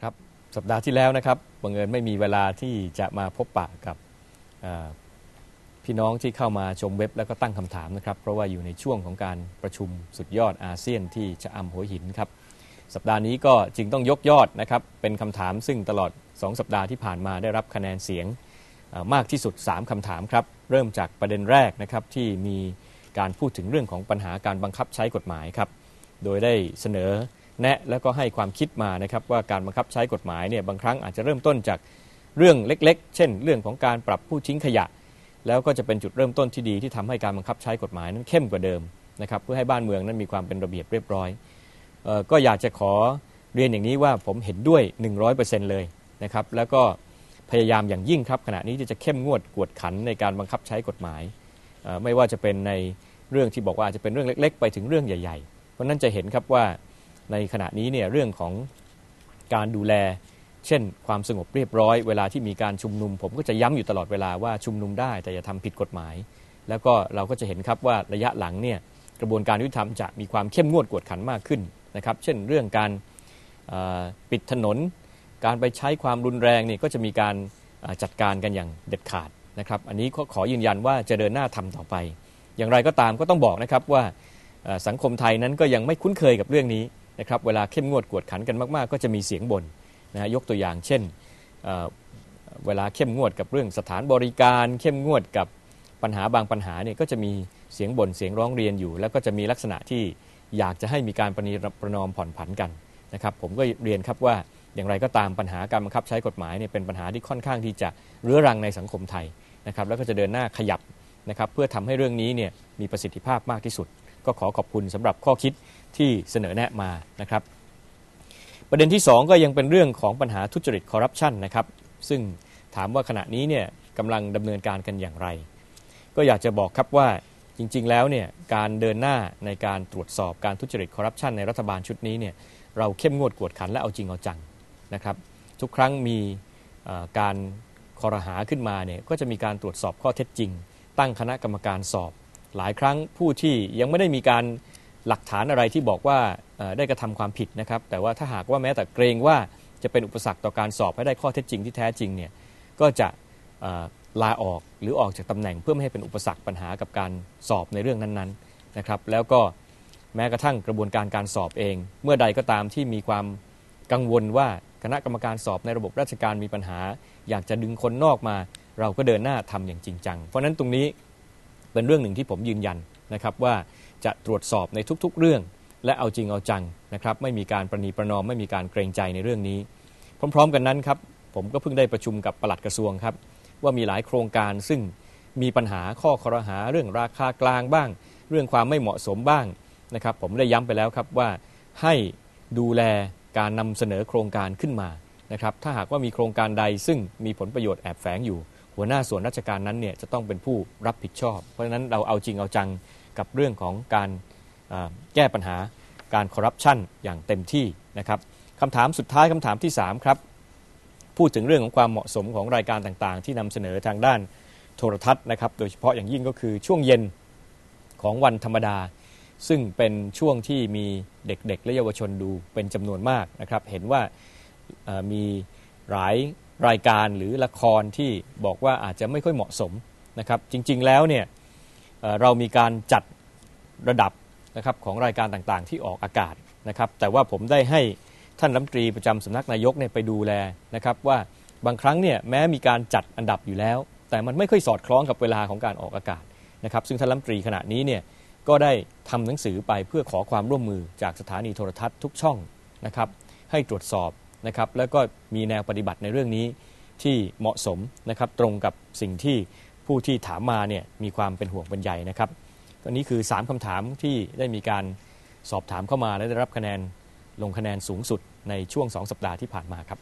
ครับสัปดาห์ที่แล้วนะครับบังเอิญไม่มีเวลาที่จะมาพบปะกับพี่น้องที่เข้ามาชมเว็บแล้วก็ตั้งคำถามนะครับเพราะว่าอยู่ในช่วงของการประชุมสุดยอดอาเซียนที่ชะอำหัวหินครับสัปดาห์นี้ก็จึงต้องยกยอดนะครับเป็นคำถามซึ่งตลอด2สัปดาห์ที่ผ่านมาได้รับคะแนนเสียงมากที่สุด3คำถามครับเริ่มจากประเด็นแรกนะครับที่มีการพูดถึงเรื่องของปัญหาการบังคับใช้กฎหมายครับโดยได้เสนอแนะแล้วก็ให้ความคิดมานะครับว่าการบังคับใช้กฎหมายเนี่ยบางครั้งอาจจะเริ่มต้นจากเรื่องเล็กๆเช่นเรื่องของการปรับผู้ทิ้งขยะแล้วก็จะเป็นจุดเริ่มต้นที่ดีที่ทำให้การบังคับใช้กฎหมายนั้นเข้มกว่าเดิมนะครับเพื่อให้บ้านเมืองนั้นมีความเป็นระเบียบเรียบร้อยก็อยากจะขอเรียนอย่างนี้ว่าผมเห็นด้วย 100% เลยนะครับแล้วก็พยายามอย่างยิ่งครับขณะนี้ที่จะเข้มงวดกวดขันในการบังคับใช้กฎหมายไม่ว่าจะเป็นในเรื่องที่บอกว่าอาจจะเป็นเรื่องเล็กๆไปถึงเรื่องใหญ่ๆเพราะนั้นจะเห็นครับว่าในขณะนี้เนี่ยเรื่องของการดูแลเช่นความสงบเรียบร้อยเวลาที่มีการชุมนุมผมก็จะย้ำอยู่ตลอดเวลาว่าชุมนุมได้แต่อย่าทำผิดกฎหมายแล้วก็เราก็จะเห็นครับว่าระยะหลังเนี่ยกระบวนการยุติธรรมจะมีความเข้มงวดกวดขันมากขึ้นนะครับเช่นเรื่องการปิดถนนการไปใช้ความรุนแรงนี่ก็จะมีการจัดการกันอย่างเด็ดขาดนะครับอันนี้ขอยืนยันว่าจะเดินหน้าทำต่อไปอย่างไรก็ตามก็ต้องบอกนะครับว่าสังคมไทยนั้นก็ยังไม่คุ้นเคยกับเรื่องนี้นะครับเวลาเข้มงวดกวดขันกันมากๆก็จะมีเสียงบ่นนะยกตัวอย่างเช่นเวลาเข้มงวดกับเรื่องสถานบริการเข้มงวดกับปัญหาบางปัญหาเนี่ยก็จะมีเสียงบ่นเสียงร้องเรียนอยู่แล้วก็จะมีลักษณะที่อยากจะให้มีการประนอมผ่อนผันกันนะครับผมก็เรียนครับว่าอย่างไรก็ตามปัญหาการบังคับใช้กฎหมายเนี่ยเป็นปัญหาที่ค่อนข้างที่จะเรื้อรังในสังคมไทยนะครับแล้วก็จะเดินหน้าขยับนะครับเพื่อทำให้เรื่องนี้เนี่ยมีประสิทธิภาพมากที่สุดก็ขอบคุณสำหรับข้อคิดที่เสนอแนะมานะครับประเด็นที่2ก็ยังเป็นเรื่องของปัญหาทุจริตคอร์รัปชันนะครับซึ่งถามว่าขณะนี้เนี่ยกำลังดำเนินการกันอย่างไรก็อยากจะบอกครับว่าจริงๆแล้วเนี่ยการเดินหน้าในการตรวจสอบการทุจริตคอร์รัปชันในรัฐบาลชุดนี้เนี่ยเราเข้มงวดกวดขันและเอาจริงเอาจังนะครับทุกครั้งมีการคอรหาขึ้นมาเนี่ยก็จะมีการตรวจสอบข้อเท็จจริงตั้งคณะกรรมการสอบหลายครั้งผู้ที่ยังไม่ได้มีการหลักฐานอะไรที่บอกว่าได้กระทำความผิดนะครับแต่ว่าถ้าหากว่าแม้แต่เกรงว่าจะเป็นอุปสรรคต่อการสอบให้ได้ข้อเท็จจริงที่แท้จริงเนี่ยก็จะลาออกหรือออกจากตำแหน่งเพื่อไม่ให้เป็นอุปสรรคปัญหากับการสอบในเรื่องนั้นๆนะครับแล้วก็แม้กระทั่งกระบวนการการสอบเองเมื่อใดก็ตามที่มีความกังวลว่าคณะกรรมการสอบในระบบราชการมีปัญหาอยากจะดึงคนนอกมาเราก็เดินหน้าทำอย่างจริงจังเพราะนั้นตรงนี้เป็นเรื่องหนึ่งที่ผมยืนยันนะครับว่าจะตรวจสอบในทุกๆเรื่องและเอาจริงเอาจังนะครับไม่มีการประนีประนอมไม่มีการเกรงใจในเรื่องนี้พร้อมๆกันนั้นครับผมก็เพิ่งได้ประชุมกับปลัดกระทรวงครับว่ามีหลายโครงการซึ่งมีปัญหาข้อครหาเรื่องราคากลางบ้างเรื่องความไม่เหมาะสมบ้างนะครับผมได้ย้ำไปแล้วครับว่าให้ดูแลการนำเสนอโครงการขึ้นมานะครับถ้าหากว่ามีโครงการใดซึ่งมีผลประโยชน์แอบแฝงอยู่หัวหน้าส่วนราชการนั้นเนี่ยจะต้องเป็นผู้รับผิดชอบเพราะฉะนั้นเราเอาจริงเอาจังกับเรื่องของการแก้ปัญหาการคอร์รัปชันอย่างเต็มที่นะครับคำถามสุดท้ายคำถามที่3ครับพูดถึงเรื่องของความเหมาะสมของรายการต่างๆที่นำเสนอทางด้านโทรทัศน์นะครับโดยเฉพาะอย่างยิ่งก็คือช่วงเย็นของวันธรรมดาซึ่งเป็นช่วงที่มีเด็กๆและเยาวชนดูเป็นจำนวนมากนะครับเห็นว่ามีหลายรายการหรือละครที่บอกว่าอาจจะไม่ค่อยเหมาะสมนะครับจริงๆแล้วเนี่ยเรามีการจัดระดับนะครับของรายการต่างๆที่ออกอากาศนะครับแต่ว่าผมได้ให้ท่านรัฐมนตรีประจำสำนักนายกเนี่ยไปดูแลนะครับว่าบางครั้งเนี่ยแม้มีการจัดอันดับอยู่แล้วแต่มันไม่ค่อยสอดคล้องกับเวลาของการออกอากาศนะครับซึ่งท่านรัฐมนตรีขณะนี้เนี่ยก็ได้ทำหนังสือไปเพื่อขอความร่วมมือจากสถานีโทรทัศน์ทุกช่องนะครับให้ตรวจสอบนะครับแล้วก็มีแนวปฏิบัติในเรื่องนี้ที่เหมาะสมนะครับตรงกับสิ่งที่ผู้ที่ถามมาเนี่ยมีความเป็นห่วงเป็นใยนะครับก็นี้คือ3คำถามที่ได้มีการสอบถามเข้ามาและได้รับคะแนนลงคะแนนสูงสุดในช่วง2สัปดาห์ที่ผ่านมาครับ